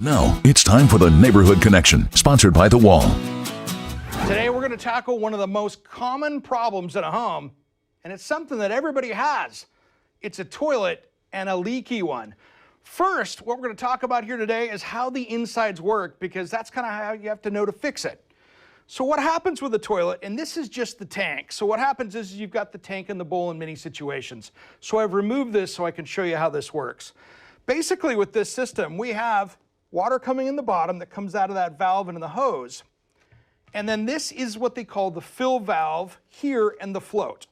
Now, it's time for the Neighborhood Connection, sponsored by The Wall. Today, we're going to tackle one of the most common problems in a home, and it's something that everybody has. It's a toilet, and a leaky one. First, what we're going to talk about here today is how the insides work, because that's kind of how you have to know to fix it. So what happens with a toilet, and this is just the tank. So what happens is you've got the tank and the bowl in many situations. So I've removed this so I can show you how this works. Basically, with this system, we have water coming in the bottom that comes out of that valve into the hose. And then this is what they call the fill valve here and the float.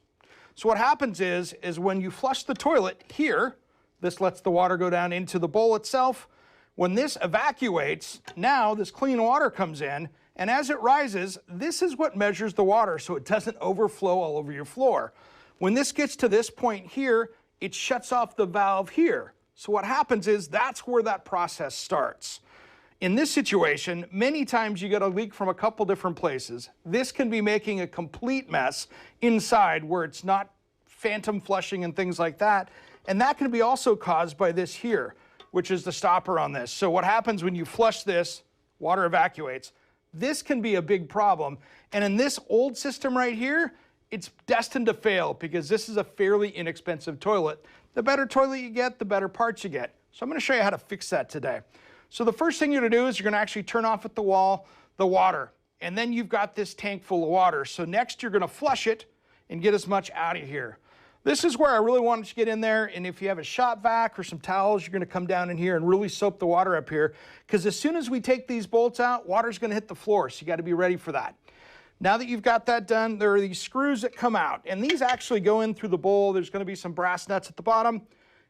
So what happens is when you flush the toilet here, this lets the water go down into the bowl itself. When this evacuates, now this clean water comes in, and as it rises, this is what measures the water so it doesn't overflow all over your floor. When this gets to this point here, it shuts off the valve here. So what happens is that's where that process starts. In this situation, many times you get a leak from a couple different places. This can be making a complete mess inside where it's not phantom flushing and things like that. And that can be also caused by this here, which is the stopper on this. So what happens when you flush this, water evacuates. This can be a big problem. And in this old system right here, it's destined to fail because this is a fairly inexpensive toilet. The better toilet you get, the better parts you get. So I'm going to show you how to fix that today. So the first thing you're going to do is you're going to actually turn off at the wall the water. And then you've got this tank full of water. So next you're going to flush it and get as much out of here. This is where I really wanted to get in there. And if you have a shop vac or some towels, you're going to come down in here and really soap the water up here. Because as soon as we take these bolts out, water's going to hit the floor. So you got to be ready for that. Now that you've got that done, there are these screws that come out, and these actually go in through the bowl. There's going to be some brass nuts at the bottom,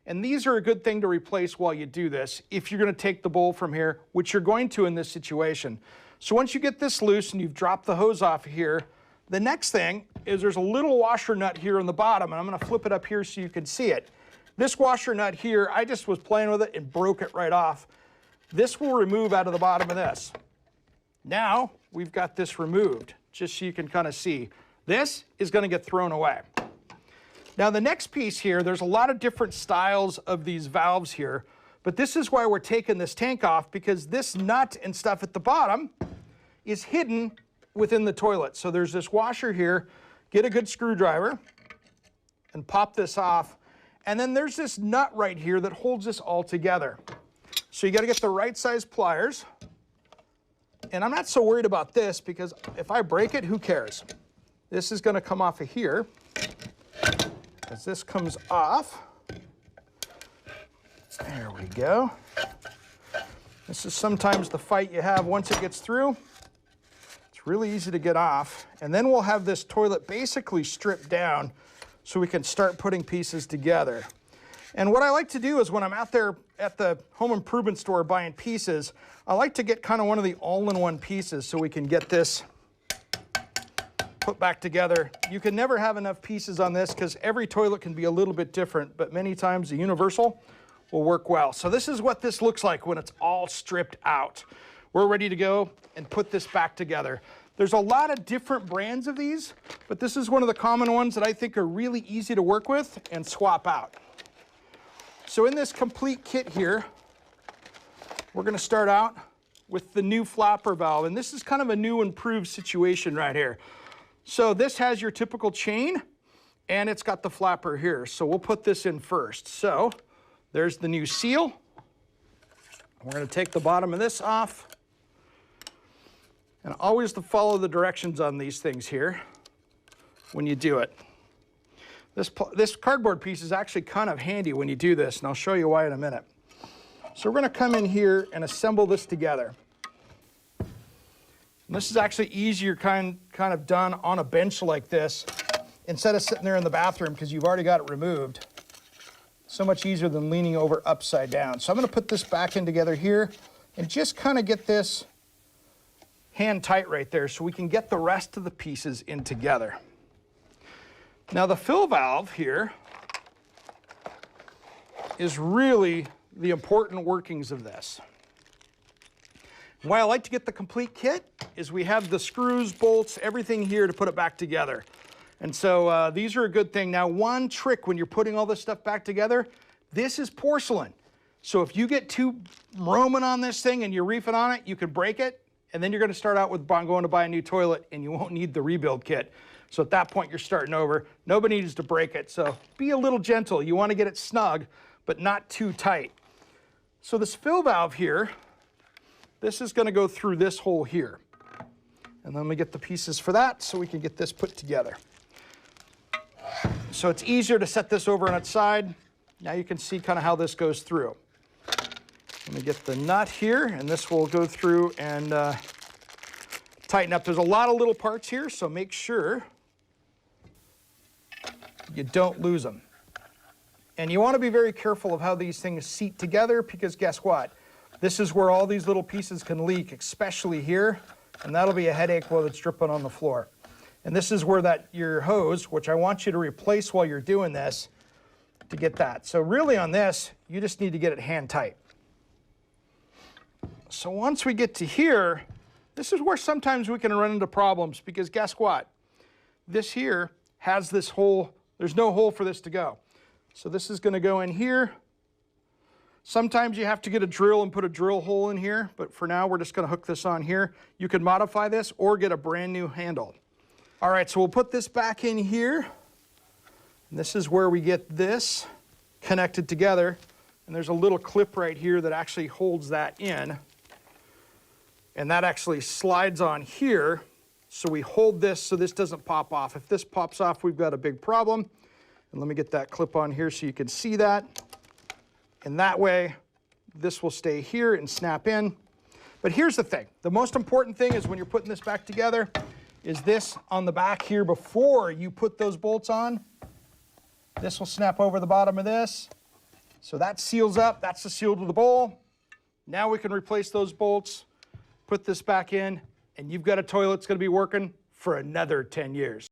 and these are a good thing to replace while you do this if you're going to take the bowl from here, which you're going to in this situation. So once you get this loose and you've dropped the hose off here, the next thing is there's a little washer nut here on the bottom, and I'm going to flip it up here so you can see it. This washer nut here, I just was playing with it and broke it right off. This will remove out of the bottom of this. Now we've got this removed, just so you can kind of see. This is going to get thrown away. Now the next piece here, there's a lot of different styles of these valves here, but this is why we're taking this tank off, because this nut and stuff at the bottom is hidden within the toilet. So there's this washer here. Get a good screwdriver and pop this off. And then there's this nut right here that holds this all together. So you got to get the right size pliers. And I'm not so worried about this because if I break it, who cares? This is going to come off of here. As this comes off, there we go. This is sometimes the fight you have once it gets through. It's really easy to get off. And then we'll have this toilet basically stripped down so we can start putting pieces together. And what I like to do is when I'm out there at the home improvement store buying pieces, I like to get kind of one of the all-in-one pieces so we can get this put back together. You can never have enough pieces on this because every toilet can be a little bit different, but many times the universal will work well. So this is what this looks like when it's all stripped out. We're ready to go and put this back together. There's a lot of different brands of these, but this is one of the common ones that I think are really easy to work with and swap out. So in this complete kit here, we're going to start out with the new flapper valve, and this is kind of a new improved situation right here. So this has your typical chain, and it's got the flapper here. So we'll put this in first. So there's the new seal. We're going to take the bottom of this off, and always to follow the directions on these things here when you do it. This cardboard piece is actually kind of handy when you do this, and I'll show you why in a minute. So we're going to come in here and assemble this together. And this is actually easier kind of done on a bench like this instead of sitting there in the bathroom because you've already got it removed. So much easier than leaning over upside down. So I'm going to put this back in together here and just kind of get this hand tight right there so we can get the rest of the pieces in together. Now the fill valve here is really the important workings of this. Why I like to get the complete kit is we have the screws, bolts, everything here to put it back together. And so these are a good thing. Now one trick when you're putting all this stuff back together, this is porcelain. So if you get too roaming on this thing and you're reefing on it, you can break it, and then you're going to start out with going to buy a new toilet, and you won't need the rebuild kit. So at that point, you're starting over. Nobody needs to break it, so be a little gentle. You want to get it snug, but not too tight. So this fill valve here, this is going to go through this hole here. And then we get the pieces for that so we can get this put together. So it's easier to set this over on its side. Now you can see kind of how this goes through. Let me get the nut here, and this will go through and tighten up. There's a lot of little parts here, so make sure you don't lose them. And you want to be very careful of how these things seat together, because guess what? This is where all these little pieces can leak, especially here, and that'll be a headache while it's dripping on the floor. And this is where your hose, which I want you to replace while you're doing this, to get that. So really on this, you just need to get it hand tight. So once we get to here, this is where sometimes we can run into problems, because guess what? This here has this hole, there's no hole for this to go. So this is going to go in here. Sometimes you have to get a drill and put a drill hole in here, but for now we're just going to hook this on here. You can modify this or get a brand new handle. All right, so we'll put this back in here. And this is where we get this connected together. And there's a little clip right here that actually holds that in. And that actually slides on here. So we hold this so this doesn't pop off. If this pops off, we've got a big problem. And let me get that clip on here so you can see that. And that way, this will stay here and snap in. But here's the thing. The most important thing is when you're putting this back together is this on the back here before you put those bolts on. This will snap over the bottom of this. So that seals up. That's the seal to the bowl. Now we can replace those bolts, put this back in, and you've got a toilet that's going to be working for another 10 years.